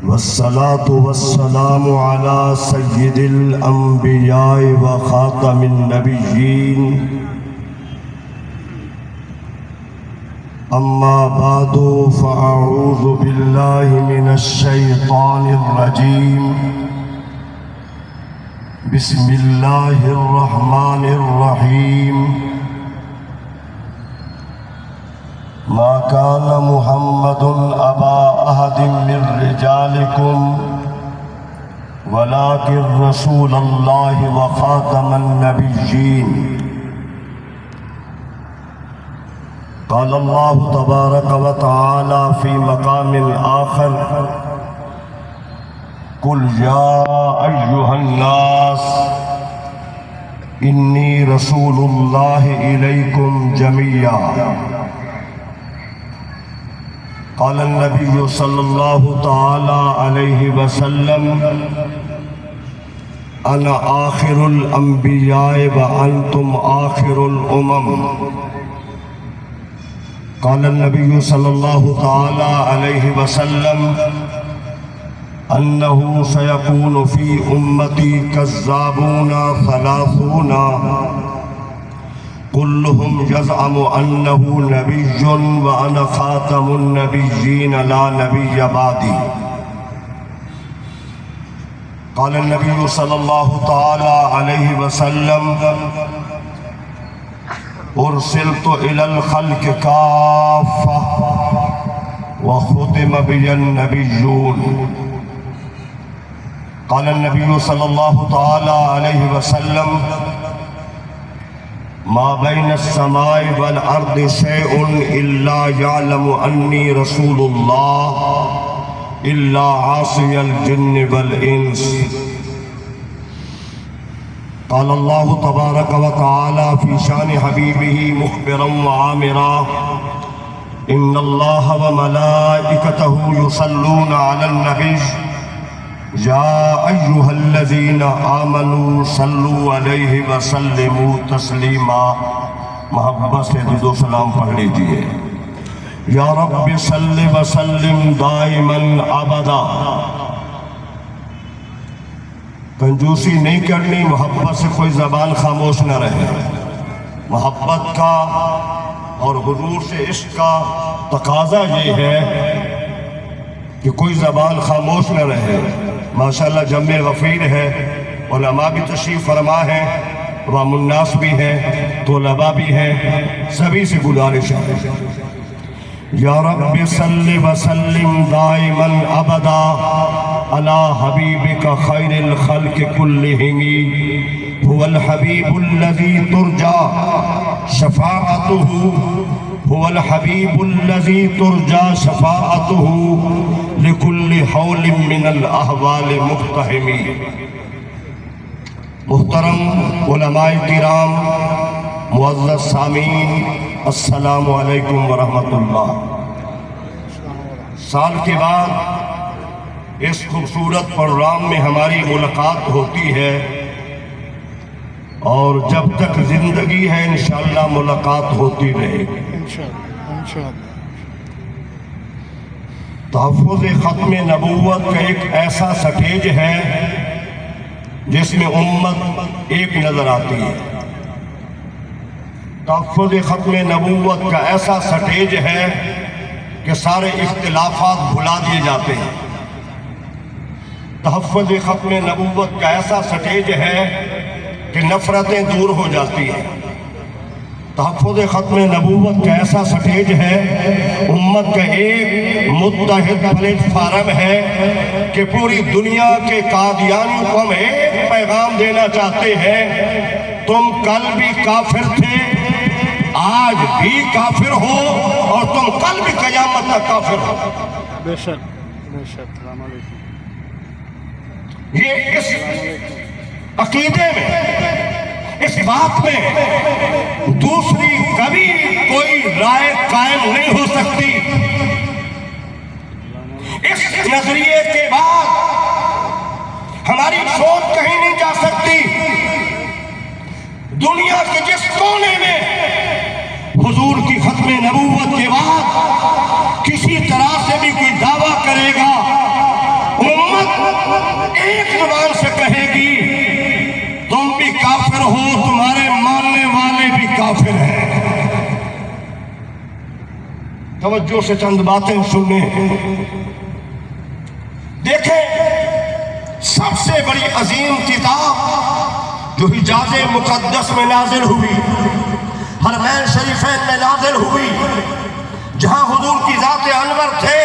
والصلاة والسلام على سيد الأنبياء وخاتم النبيين أما بعد فأعوذ بالله من الشيطان الرجيم بسم الله الرحمن الرحيم ما كان محمد أبا أحد من رجالكم ولكن رسول الله وخاتم النبيين قال الله تبارك وتعالى في مقام آخر قل يا أيها الناس إني رسول الله إليكم جميعا قال النبي صلى الله تعالى عليه وسلم أنا آخر الأنبياء وأنتم آخر الأمم قال النبي صلى الله تعالى عليه وسلم أنه سيكون في أمتي كذابون ثلاثون كلهم يزعم أنه نبي وأنا خاتم النبيين لا نبي بعدي قال النبي صلى الله تعالى عليه وسلم أرسلت إلى الخلق كافة وختم بي النبيون قال النبي صلى الله تعالى عليه وسلم ما بين السماء والأرض شيء إلا يعلم أني رسول الله إلا عاصي الجن والإنس قال الله تبارك وتعالى في شان حبيبه مخبرا وعامرا إن الله وملائكته يصلون على النبي يا أيها الذين آمنوا صلوا عليه وسلموا تسلیما محبت سے درود و سلام پڑھ لیجئے یا رب صل وسلم دائما ابدا کنجوسی نہیں کرنی محبت سے کوئی زبان خاموش نہ رہے محبت کا اور حضور سے عشق کا تقاضا یہ ہے کہ کوئی زبان خاموش نہ رہے ماشاءاللہ جمع غفیر ہے علماء بھی تشریف فرما ہے عوام الناس بھی ہے طلباء بھی ہے سبھی سے گزارش ہے یا رب صل وسلم دائما ابدا علی حبیبک خیر الخلق کلہم هو الحبیب الذی ترجى شفاعته هو الحبیب الذی ترجى شفاعته لكل حول من الاحوال مقتحم محترم علماء کرام معزز سامعین السلام علیکم ورحمۃ اللہ سال کے بعد اس خوبصورت پروگرام میں ہماری ملاقات ہوتی ہے اور جب تک زندگی ہے انشاءاللہ ملاقات ہوتی رہے گی تحفظ ختم نبوت کا ایک ایسا سٹیج ہے جس میں امت ایک نظر آتی ہے تحفظ ختم نبوت کا ایسا سٹیج ہے کہ سارے اختلافات بھلا دیے جاتے ہیں تحفظ ختم نبوت کا ایسا سٹیج ہے کہ نفرتیں دور ہو جاتی ہیں تحفظ ختم نبوت کا ایسا سٹیج ہے امت کا ایک متحد پلیٹ فارم ہے کہ پوری دنیا کے قادیانیوں کو ہم ایک پیغام دینا چاہتے ہیں تم کل بھی کافر تھے آج بھی کافر ہو اور تم کل بھی قیامت تک کافر ہو بے شک السلام علیکم یہ اس عقیدے میں اس بات میں دوسری کبھی کوئی رائے قائم نہیں ہو سکتی اس نظریے کے بعد ہماری سوچ کہیں نہیں جا سکتی دنیا کے جس کونے میں حضور کی ختم نبوت کے بعد کسی طرح سے بھی کوئی دعویٰ کرے گا ایک زبان سے کہے گی تم بھی کافر ہو، تمہارے ماننے والے بھی کافر ہیں۔ توجہ سے چند باتیں سنیں۔ دیکھیں، سب سے بڑی عظیم کتاب جو حجاز مقدس میں نازل ہوئی، حرمین شریفین میں نازل ہوئی، جہاں حضور کی ذات انور تھے،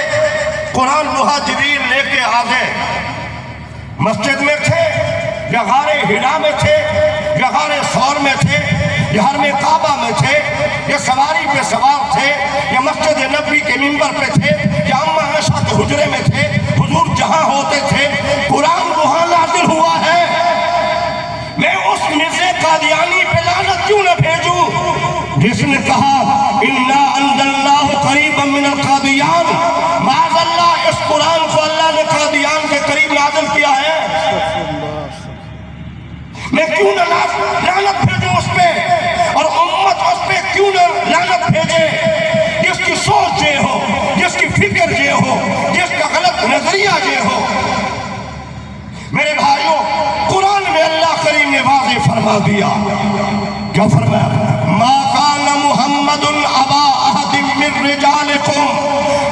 قرآن لوحہ جبریل لے کے آ گئے۔ مسجد میں تھے یا غار ہرا میں تھے یا غار ثور میں تھے یا حرم کعبہ میں تھے یا سواری پہ سوار تھے یا مسجد نبوی کے منبر پہ تھے یا اماں عائشہ کے حجرے میں تھے، حضور جہاں ہوتے تھے قرآن وہاں نازل ہوا ہے۔ میں اس مرزا قادیانی پہ لعنت کیوں نہ بھیجوں جس نے کہا اِنَّا أَنزَلْنَاهُ قَرِيبًا مِنَ الْقَادِيَانِ، معاذ اللہ اس قرآن کو اللہ نے قادیان کے قریب نازل کیا ہے۔ میں کیوں نہ لعنت بھیجوں اس پہ، اور امت اس پہ کیوں نہ لعنت بھیجے جس کی سوچ یہ ہو، جس کی فکر یہ ہو، جس کا غلط نظریہ یہ ہو۔ میرے بھائیوں، قرآن میں اللہ کریم نے واضح فرما دیا، کیا فرمایا؟ ما کان محمد ابا احد من رجالکم،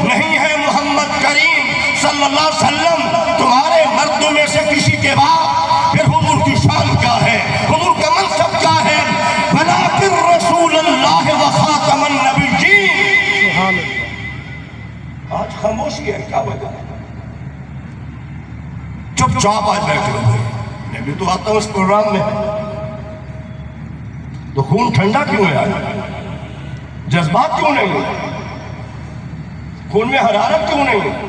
نہیں ہے محمد کریم صلی اللہ علیہ وسلم تمہارے مردوں میں سے کسی کے باپ۔ پھر حضور کی شان کیا ہے، حضور کا منصب کیا ہے؟ ولکن رسول اللہ و خاتم النبیین۔ آج خاموشی ہے، کیا وجہ ہے؟ چپ چاپ آج بیٹھے ہوئے، میں بھی تو آتا ہوں اس پروگرام میں، تو خون ٹھنڈا کیوں ہے آج؟ جذبات کیوں نہیں ہے؟ خون میں حرارت کیوں نہیں ہے؟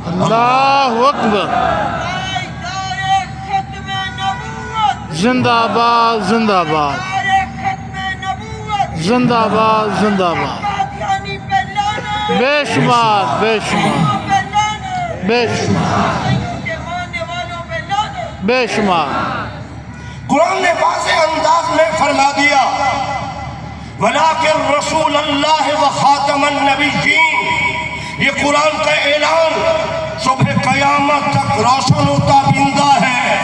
اللہ اکبر، زندہ باد زندہ باد، زندہ باد زندہ باد، بے شمار بے شمار بے شمار بے شمار۔ قرآن نے واضح انداز میں فرما دیا وَلَٰكِن رسول اللہ و خاتم النبیین۔ یہ قرآن کا اعلان صبح قیامت تک روشن و تابندہ ہے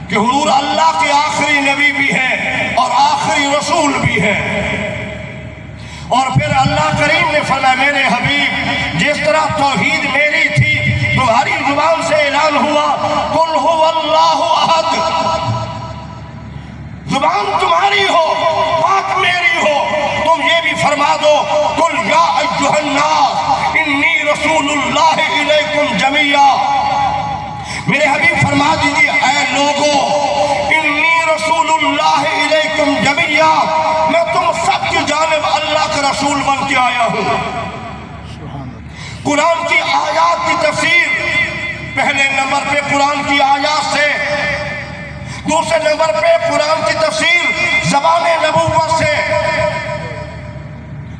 کہ حضور اللہ کے آخری نبی بھی ہیں اور آخری رسول بھی ہیں۔ اور پھر اللہ کریم نے فرمایا میرے حبیب، جس طرح توحید میری تھی تمہاری زبان سے اعلان ہوا قل هو اللہ احد، زبان تمہاری ہو، بات میری ہو، تم یہ بھی فرما دو قل یا ایھا الناس انی رسول اللہ الیکم جمیعا۔ میرے حبیب فرما دیجیے اے لوگو، انی رسول اللہ الیکم جمیعا، میں تم سب کی جانب اللہ کا رسول بن کے آیا ہوں۔ قرآن کی آیات کی تفسیر پہلے نمبر پہ قرآن کی آیات سے، دوسرے نمبر پہ قرآن کی تفسیر زبان نبوت سے۔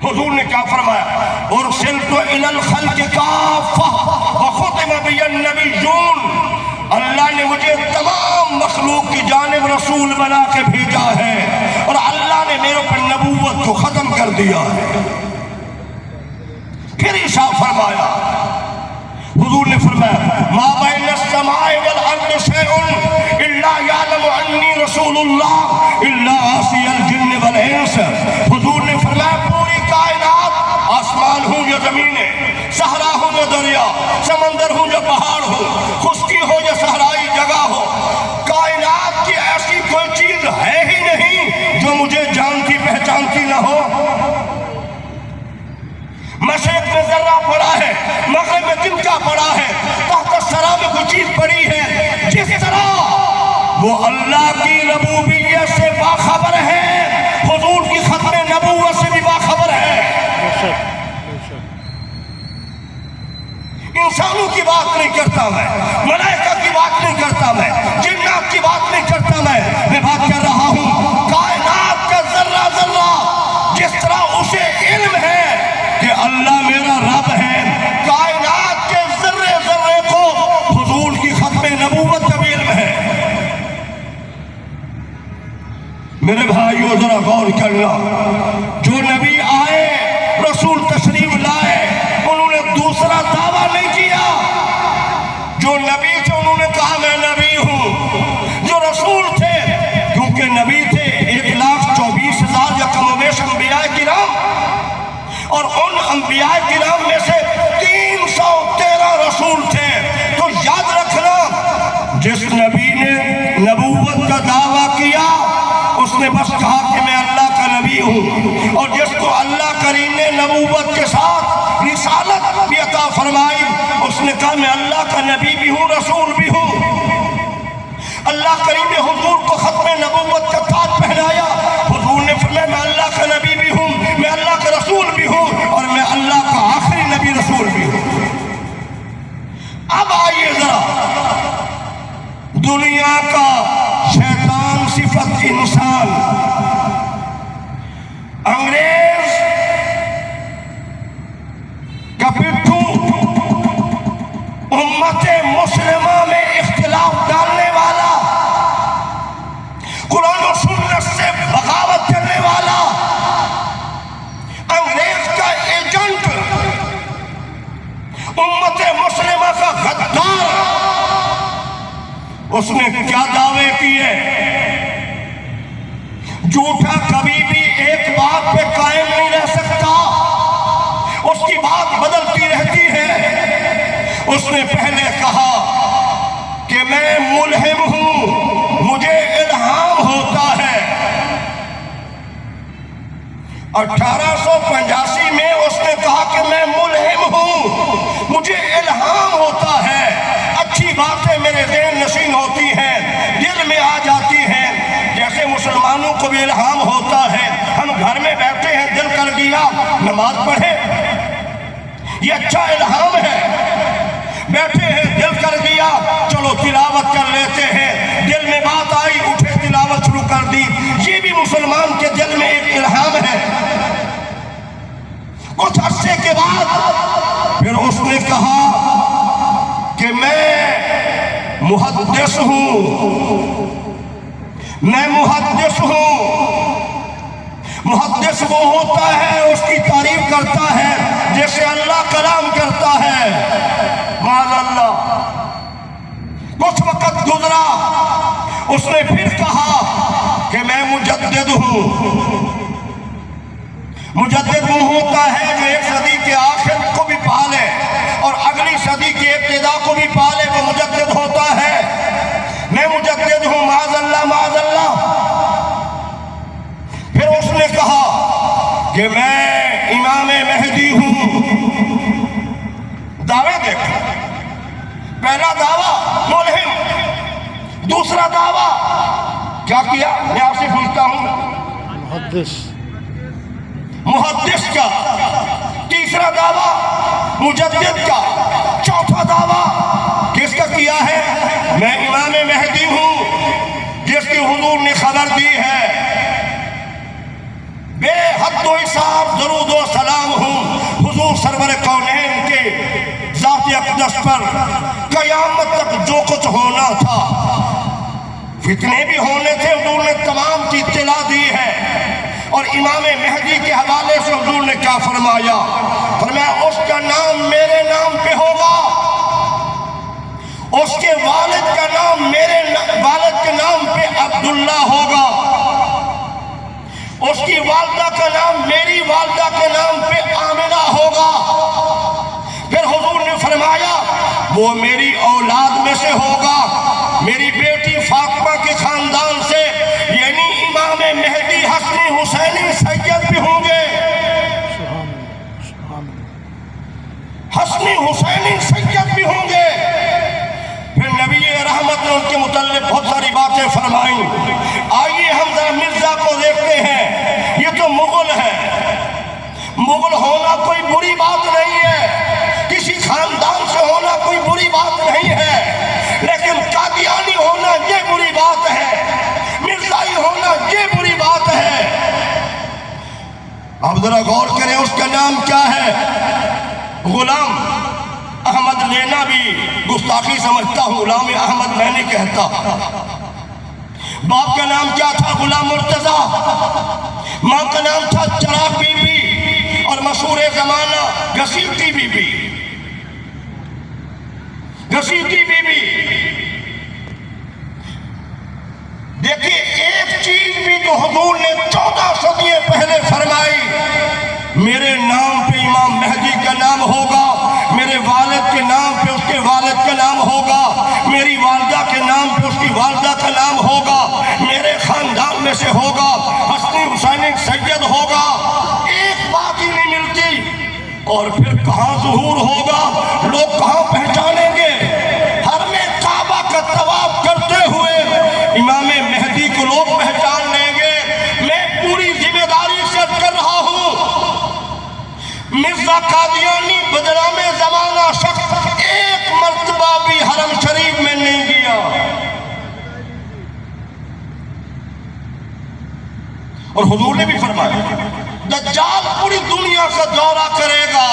حضور نے کیا فرمایا؟ ارسلت الی الخلق کافہ وختم بی النبیون، اللہ نے مجھے تمام مخلوق کی جانب رسول بنا کے بھیجا ہے اور اللہ نے میرے پر نبوت کو ختم کر دیا ہے۔ پھر ارشاد فرمایا، حضور نے فرمایا ما بین السماء والارض شیء الا یعلم انی رسول اللہ الا عاصی الجن والانس۔ حضور نے فرمایا پوری کائنات، آسمان ہوں یا زمینیں، صحرا ہوں یا دریا، سمندر ہوں یا پہاڑ ہو، خشکی ہو یا صحرائی جگہ ہو، کائنات کی ایسی کوئی چیز ہے ہی نہیں جو مجھے جانتی پہچانتی نہ ہو۔ مشرق میں ذرہ پڑا ہے، مغرب میں تنکا پڑا ہے، تحت الثری میں کوئی چیز پڑی ہے، جس طرح وہ اللہ کی ربوبیت سے باخبر ہے، حضور کی ختم نبوت سے بھی باخبر ہے۔ انسانوں کی بات نہیں کرتا میں، ملائکہ کی بات نہیں کرتا میں، جنات کی بات نہیں کرتا میں بات کر رہا ہوں کائنات کا ذرہ ذرہ، جس طرح اسے علم ہے کہ اللہ میرا رب ہے، کائنات کے ذرے ذرے کو حضور کی ختم نبوت کا بھی علم ہے۔ میرے بھائیو ذرا غور کرنا، جو نبی آئے، رسول تشریف لائے، انبیاء کرام میں سے 313 رسول تھے۔ تو یاد رکھنا، جس نبی نے نبوت کا دعویٰ کیا اس نے بس کہا کہ میں اللہ کا نبی ہوں، اور جس کو اللہ کریم نے نبوت کے ساتھ رسالت بھی عطا فرمائی اس نے کہا میں اللہ کا نبی بھی ہوں، رسول بھی ہوں۔ اللہ کریم نے حضور کو ختم نبوت کا تاج پہنایا، حضور نے فرمایا میں اللہ کا نبی بھی ہوں، میں اللہ کا رسول بھی ہوں، اور میں اللہ کا آخری نبی رسول بھی ہوں۔ اب آئیے ذرا دنیا کا شیطان صفت انسان، انگریز کا پٹھو، امت مسلمہ میں اختلاف ڈالنے والا، قرآن و سنت سے بغاوت کرنے والا، انگریز کا ایجنٹ، امت مسلمہ کا غدار، اس نے کیا دعوے کیے؟ جھوٹا کبھی بھی ایک بات پہ قائم نہیں رہ سکتا، اس کی بات بدلتی رہتی ہے۔ اس نے پہلے کہا کہ میں ملہم ہوں، مجھے الہام ہوتا ہے۔ 1885 میں اس نے کہا کہ میں ملہم ہوں، مجھے الہام ہوتا ہے، اچھی باتیں میرے ذہن نشین ہوتی ہیں، دل میں آ جاتی ہیں، جیسے مسلمانوں کو بھی الہام ہوتا ہے، ہم گھر میں بیٹھے ہیں دل کر گیا نماز پڑھے، یہ اچھا الہام ہے، بیٹھے ہیں دل کر گیا چلو تلاوت کر لیتے ہیں، دل میں بات آئی اٹھے تلاوت شروع کر دی، یہ بھی مسلمان کے دل میں ایک الہام ہے۔ کچھ عرصے کے بعد پھر اس نے کہا کہ میں محدث ہوں، میں محدث ہوں۔ محدث وہ ہوتا ہے اس کی تعریف کرتا ہے جیسے اللہ کلام کرتا ہے، معاذ اللہ۔ کچھ وقت گزرا، اس نے پھر کہا کہ میں مجدد ہوں۔ مجدد وہ ہوتا ہے جو ایک صدی کے آخر کو بھی پالے اور اگلی صدی کے ابتدا کو بھی پالے، وہ مجدد ہوتا ہے۔ میں مجدد ہوں، معاذ اللہ معاذ اللہ۔ پھر اس نے کہا کہ میں امام مہدی ہوں۔ دعوے دیکھو، پہلا دعویٰ ملہم، دوسرا دعویٰ کیا کیا؟ میں آپ سے پوچھتا ہوں، محدث کا، تیسرا دعویٰ مجدد کا، چوتھا دعویٰ کس کا کیا ہے؟ میں امام مہدی ہوں جس کی حضور نے خبر دی ہے، بے حد و حساب درود و سلام ہوں حضور سرور کونین کے ذات اقدس پر۔ قیامت تک جو کچھ ہونا تھا، فتنے بھی ہونے تھے، حضور نے تمام کی اطلاع دی ہے۔ اور امام مہدی کے حوالے سے حضور نے کیا فرمایا؟ فرمایا اس کا نام میرے نام پہ ہوگا، اس کے والد کا نام میرے والد کے نام پہ عبداللہ ہوگا، اس کی والدہ کا نام میری والدہ کے نام پہ آمنہ ہوگا۔ پھر حضور نے فرمایا وہ میری اولاد میں سے ہوگا، میری بیٹی فاطمہ کے خاندان سے، یعنی امام مہدی حسنی حسینی سید بھی ہوں گے، حسنی حسینی سید بھی ہوں گے۔ پھر نبی رحمت نے ان کے متعلق بہت ساری باتیں فرمائیں۔ آئیے ہم ذرا مرزا کو دیکھتے ہیں، یہ تو مغل ہے، مغل ہونا کوئی بری بات نہیں ہے، کسی خاندان سے ہونا کوئی بری بات نہیں ہے، لیکن قادیانی ہونا یہ بری بات ہے، مرزائی ہونا یہ بری بات ہے۔ اب ذرا غور کریں اس کا نام کیا ہے؟ غلام احمد لینا بھی گستاخی سمجھتا ہوں، غلام احمد میں نہیں کہتا۔ باپ کا نام کیا تھا؟ غلام مرتضیٰ۔ ماں کا نام تھا چراغ بی بی، اور مشہور زمانہ گھسیٹی بی بی، گھسیٹی بی بی۔ دیکھیے ایک چیز بھی جو حضور نے 14 صدیوں پہلے فرمائی، میرے نام پہ امام مہدی ہوگا, حسنی حسینی سید ہوگا, ایک بات ہی نہیں ملتی. اور پھر کہاں ظہور ہوگا, لوگ کہاں پہچانیں گے؟ حرم کعبہ کا طواف کرتے ہوئے امام مہدی کو لوگ پہچان لیں گے. میں پوری ذمہ داری سے کر رہا ہوں. مرزا قادیانی بدنام زمانہ شخص ایک مرتبہ بھی حرم شریف میں نہیں گیا. اور حضور نے بھی فرمایا دجال پوری دنیا کا دورہ کرے گا,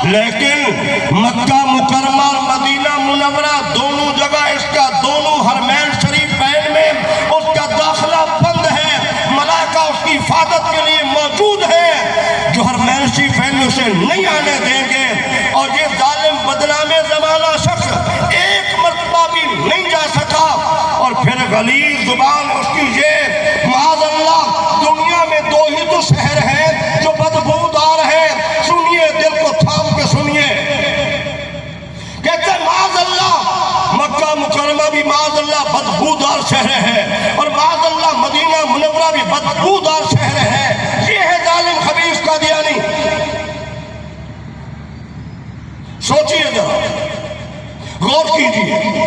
لیکن مکہ مکرمہ اور مدینہ منورہ دونوں جگہ اس کا, دونوں حرمین شریفین میں اس کا داخلہ بند ہے. ملائکہ اس کی حفاظت کے لیے موجود ہے, جو حرمین شریفین میں اسے نہیں آنے دیں گے. اور یہ ظالم بدنام زمانہ شخص ایک مرتبہ بھی نہیں جا سکا. اور پھر غلیظ زبان اس کی یہ, معاذ اللہ, دنیا میں دو ہی تو شہر ہیں جو بدبودار ہیں. سنیے, دل کو تھام کے سنیے. کہتے ہیں معاذ اللہ مکہ مکرمہ بھی معاذ اللہ بدبودار شہر ہے, اور معاذ اللہ مدینہ منورہ بھی بدبودار شہر ہے. یہ ہے ظالم خبیث قادیانی. سوچئے ذرا, غور کیجئے.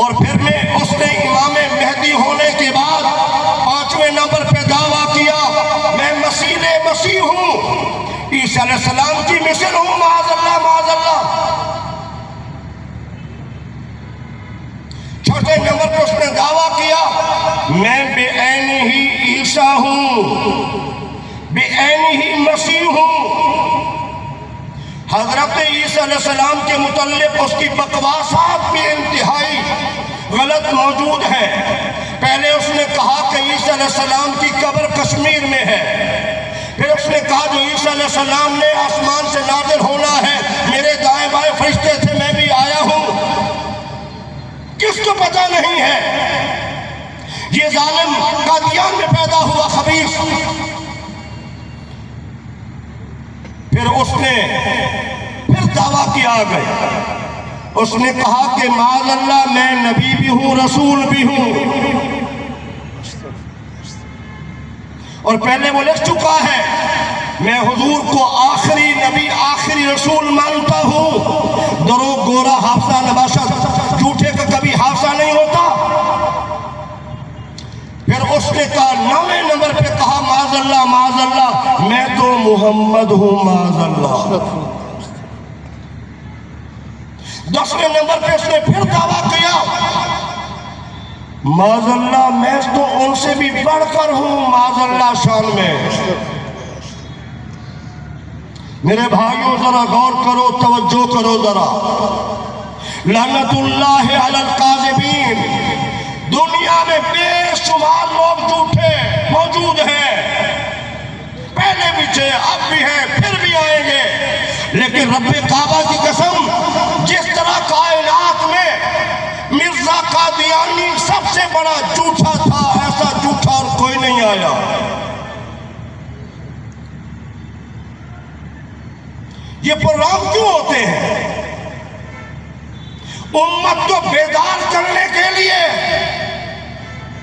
اور پھر میں اس نے امام مہدی ہونے کے بعد 5ویں نمبر پہ دعویٰ کیا میں مسیح ہوں, عیسیٰ علیہ السلام کی مثل ہوں. معاذ اللہ, معاذ اللہ. چھوٹے نمبر پہ اس نے دعویٰ کیا میں بے عین ہی عیسیٰ ہوں, بے عین ہی مسیح ہوں. حضرت عیسیٰ علیہ السلام کے متعلق اس کی بکواسات بھی انتہائی غلط موجود ہے. پہلے اس نے کہا کہ عیسیٰ علیہ السلام کی قبر کشمیر میں ہے. پھر اس نے کہا جو عیسیٰ علیہ السلام نے آسمان سے نازل ہونا ہے, میرے دائیں بائیں فرشتے تھے, میں بھی آیا ہوں. کس کو پتہ نہیں ہے؟ یہ ظالم قادیان میں پیدا ہوا خبیث. پھر اس نے دعویٰ کیا آگے, اس نے کہا کہ معاذ اللہ میں نبی بھی ہوں, رسول بھی ہوں. اور پہلے وہ لکھ چکا ہے میں حضور کو آخری نبی آخری رسول مانتا ہوں. درو گورا حافظہ نباشت, جھوٹے کا کبھی حافظہ نہیں ہوتا. پھر اس نے کہا 9ویں نمبر پہ کہا معاذ اللہ, معاذ اللہ میں تو محمد ہوں, معاذ اللہ. 10ویں نمبر پہ اس نے پھر دعویٰ کیا معاذ اللہ میں تو ان سے بھی بڑھ کر ہوں, معاذ اللہ شان میں. میرے بھائیوں ذرا غور کرو, توجہ کرو ذرا. لعنت اللہ علی الکاذبین. دنیا میں بے شمار لوگ جھوٹے موجود ہیں, پہلے بھی تھے, اب بھی ہیں, پھر بھی آئیں گے. لیکن رب کعبہ کی قسم, جس طرح کائنات میں مرزا قادیانی سب سے بڑا جھوٹا تھا, ایسا جھوٹا اور کوئی نہیں آیا. یہ پروگرام کیوں ہوتے ہیں؟ امت کو بیدار کرنے کے لیے.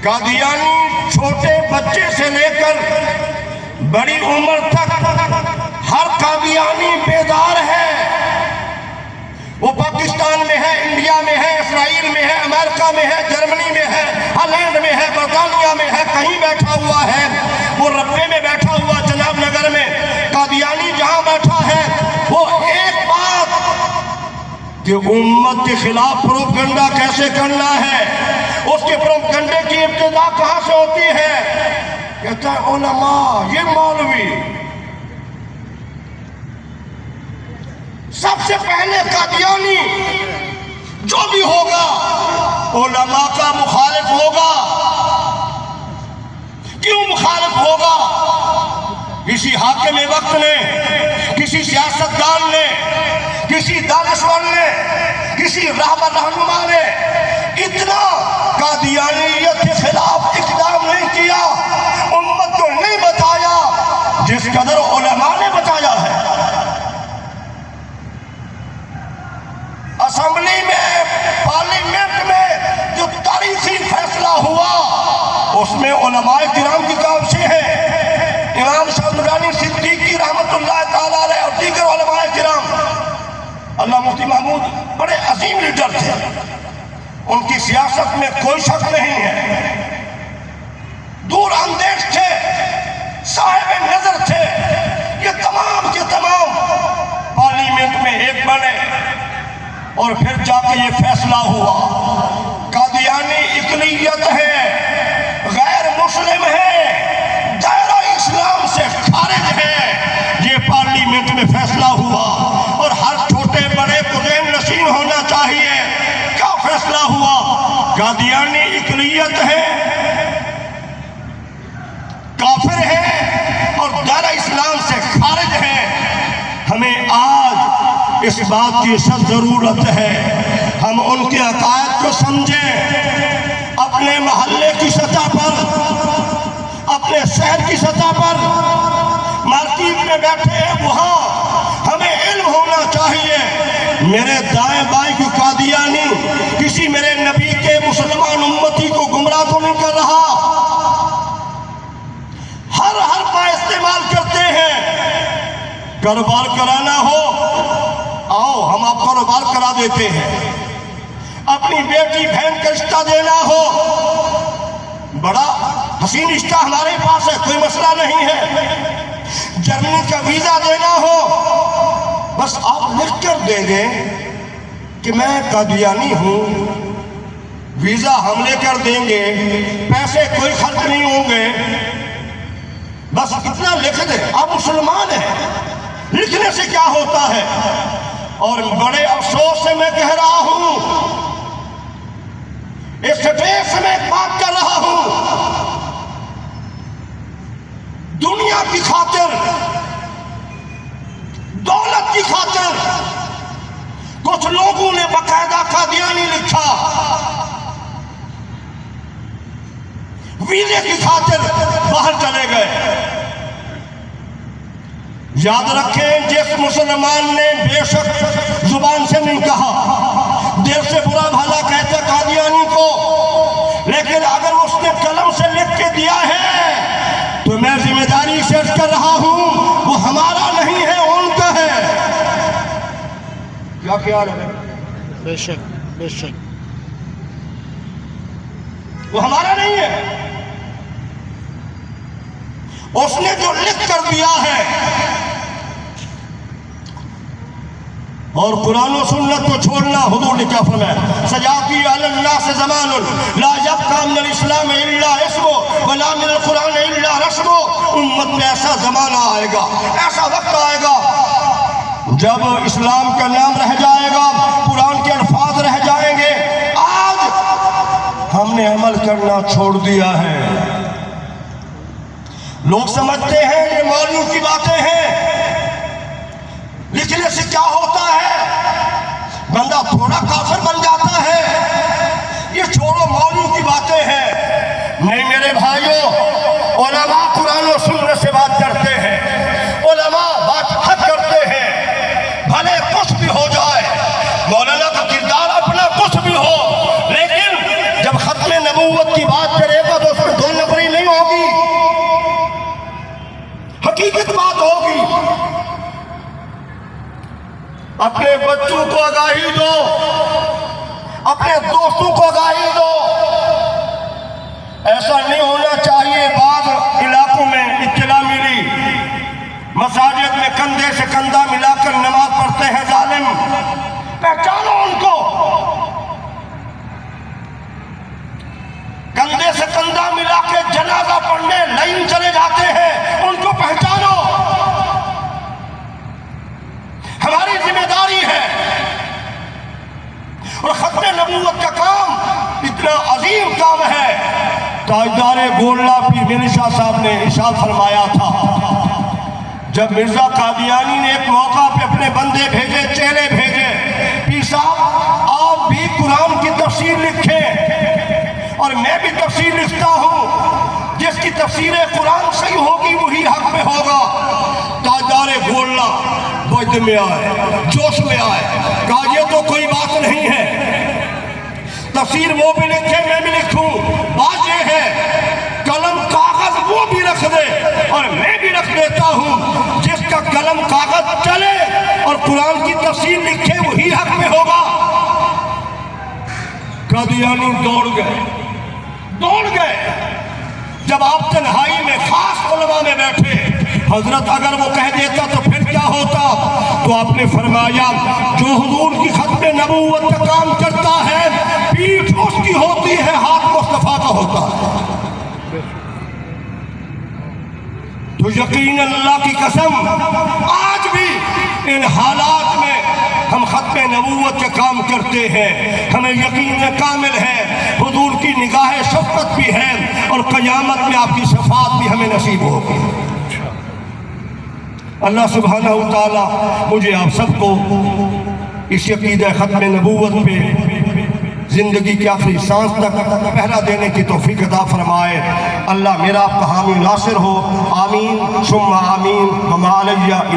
قادیانی چھوٹے بچے سے لے کر بڑی عمر تک ہر قادیانی بیدار ہے. وہ پاکستان میں ہے, انڈیا میں ہے, اسرائیل میں ہے, امریکہ میں ہے, جرمنی میں ہے, ہالینڈ میں ہے, برطانیہ میں ہے, کہیں بیٹھا ہوا ہے. وہ ربے میں بیٹھا ہوا, جناب نگر میں. قادیانی جہاں بیٹھا ہے وہ ایک بات کہ امت کے خلاف پروپیگنڈا کیسے کرنا ہے, اس کے پروپیگنڈے کی ابتدا کہاں سے ہوتی ہے؟ کہتا ہے علماء, یہ مولوی. سب سے پہلے قادیانی جو بھی ہوگا علماء کا مخالف ہوگا. کیوں مخالف ہوگا؟ کسی حاکم وقت نے, کسی سیاستدان نے, کسی دانشور نے, کسی رہبر رہنما نے اتنا قادیانیت کے خلاف اقدام نہیں کیا, امت کو نہیں بتایا جس قدر علماء نے بتایا ہے. اسمبلی میں, پارلیمنٹ میں جو تاریخی فیصلہ ہوا اس میں علماء کرام کی کاوشیں ہیں، امام شاہ نورانی صدیقی رحمت اللہ تعالیٰ علیہ اور دیگر علماء کرام۔ اللہ مفتی محمود بڑے عظیم لیڈر تھے، ان کی سیاست میں کوئی شک نہیں ہے، دور اندیش تھے، صاحب نظر تھے۔ یہ تمام کے تمام پارلیمنٹ میں ایک بنے اور پھر جا کے یہ فیصلہ ہوا قادیانی اقلیت ہے، غیر مسلم ہے، دائرہ اسلام سے خارج ہے۔ یہ پارلیمنٹ میں فیصلہ ہوا اور ہر چھوٹے بڑے کو ذہن نشین ہونا چاہیے۔ کیا فیصلہ ہوا؟ قادیانی اقلیت ہے، کافر ہے اور دائرہ اسلام سے خارج ہے۔ ہمیں آج اس بات کی سخت ضرورت ہے ہم ان کے عقائد کو سمجھیں، اپنے محلے کی سطح پر، اپنے شہر کی سطح پر، مارکیٹ میں بیٹھے ہیں وہاں ہمیں علم ہونا چاہیے۔ میرے دائیں بائیں کی قادیانی کسی میرے نبی کے مسلمان امتی کو گمراہ تو نہیں کر رہا، ہر پا استعمال کرتے ہیں۔ کاروبار کرانا ہو، آؤ ہم آپ کاروبار کرا دیتے ہیں۔ اپنی بیٹی بہن کا رشتہ دینا ہو، بڑا حسین رشتہ ہمارے پاس ہے، کوئی مسئلہ نہیں ہے۔ جرمنی کا ویزا دینا ہو، بس آپ لکھ کر دیں گے کہ میں قادیانی ہوں، ویزا ہم لے کر دیں گے، پیسے کوئی خرچ نہیں ہوں گے، بس اتنا لکھ دیں آپ مسلمان ہیں۔ لکھنے سے کیا ہوتا ہے؟ اور بڑے افسوس سے میں کہہ رہا ہوں، اس سٹیج سے میں بات کر رہا ہوں، دنیا کی خاطر، دولت کی خاطر کچھ لوگوں نے باقاعدہ قادیانی لکھا، ویزے کی خاطر باہر چلے گئے۔ یاد رکھیں، جس مسلمان نے بے شک زبان سے نہیں کہا، دل سے برا بھلا کہتے قادیانی کو، لیکن اگر اس نے قلم سے لکھ کے دیا ہے تو میں ذمہ داری سے کر رہا ہوں وہ ہمارا نہیں ہے، ان کا ہے۔ کیا خیال ہے؟ بے شک بے شک، وہ ہمارا نہیں ہے۔ اس نے جو لکھ کر دیا ہے، اور قرآن و سنت کو چھوڑنا، حضور نے کیا فرمایا؟ سیاتی علی الناس زمان لا یبقی من الاسلام الا اسم ولا من القرآن الا رسم۔ امت میں ایسا زمانہ آئے گا، ایسا وقت آئے گا جب اسلام کا نام رہ جائے گا، قرآن کے الفاظ رہ جائیں گے۔ آج ہم نے عمل کرنا چھوڑ دیا ہے۔ لوگ سمجھتے ہیں یہ مولوی کی باتیں ہیں، لکھنے سے کیا ہوتا ہے؟ بندہ تھوڑا کافر بن جاتا ہے، یہ چھوڑو مولوی کی باتیں ہیں۔ نہیں میرے بھائیوں، علماء قرآن و سنت سے بات کرتے ہیں، علماء بات حق کرتے ہیں، بھلے کچھ بھی ہو جائے، مولانا کا کردار اپنا کچھ بھی ہو، لیکن جب ختم نبوت کی بات کرے گا تو اس میں دو نمبری نہیں ہوگی، حقیقت بات ہوگی۔ اپنے بچوں کو آگاہی دو، اپنے دوستوں کو آگاہی دو۔ ایسا نہیں ہونا چاہیے۔ بعض علاقوں میں اطلاع ملی، مساجد میں کندھے سے کندھا ملا کر نماز پڑھتے ہیں ظالم، پہچانو ان کو۔ کندھے سے کندھا ملا کے جنازہ پڑھنے لائن چلے جاتے ہیں، ان کو پہچانو۔ ہماری ذمہ داری ہے، اور ختم نبوت کا کام اتنا عظیم کام ہے۔ تاجدار گولڑا پیر میر شاہ صاحب نے ارشاد فرمایا تھا، جب مرزا قادیانی نے ایک موقع پہ اپنے بندے بھیجے، چہرے بھیجے، پیر صاحب آپ بھی قرآن کی تفسیر لکھیں اور میں بھی تفسیر لکھتا ہوں، جس کی تفسیر قرآن صحیح ہوگی وہی حق میں ہوگا۔ تاجدار گولڑا وجد میں آئے، جوش میں آئے، کہا یہ تو کوئی بات نہیں ہے، تفسیر وہ بھی لکھے میں بھی لکھوں، بات یہ ہے بھی رکھ دے اور میں بھی رکھ دیتا ہوں، جس کا قلم کاغذ چلے اور قرآن کی تفسیر لکھے وہی حق میں ہوگا۔ قادیانی دوڑ گئے جب آپ تنہائی میں خاص علماء میں بیٹھے۔ حضرت اگر وہ کہہ دیتا تو پھر کیا ہوتا؟ تو آپ نے فرمایا جو حضور کی ختم نبوت کا کام کرتا ہے پیٹھ اس کی ہوتی ہے، ہاتھ مصطفیٰ کا ہوتا ہے۔ تو یقین اللہ کی قسم آج بھی ان حالات میں ہم ختم نبوت کے کام کرتے ہیں، ہمیں یقین کامل ہے حضور کی نگاہ شفقت بھی ہے اور قیامت میں آپ کی شفاعت بھی ہمیں نصیب ہوگی۔ اللہ سبحانہ وتعالی مجھے آپ سب کو اس عقیدہ ختم نبوت پہ زندگی کی آخری سانس تک پہرا دینے کی توفیق عطا فرمائے۔ اللہ میرا آپ کا حامی ناصر ہو، آمین ثم آمین۔ وما علیہ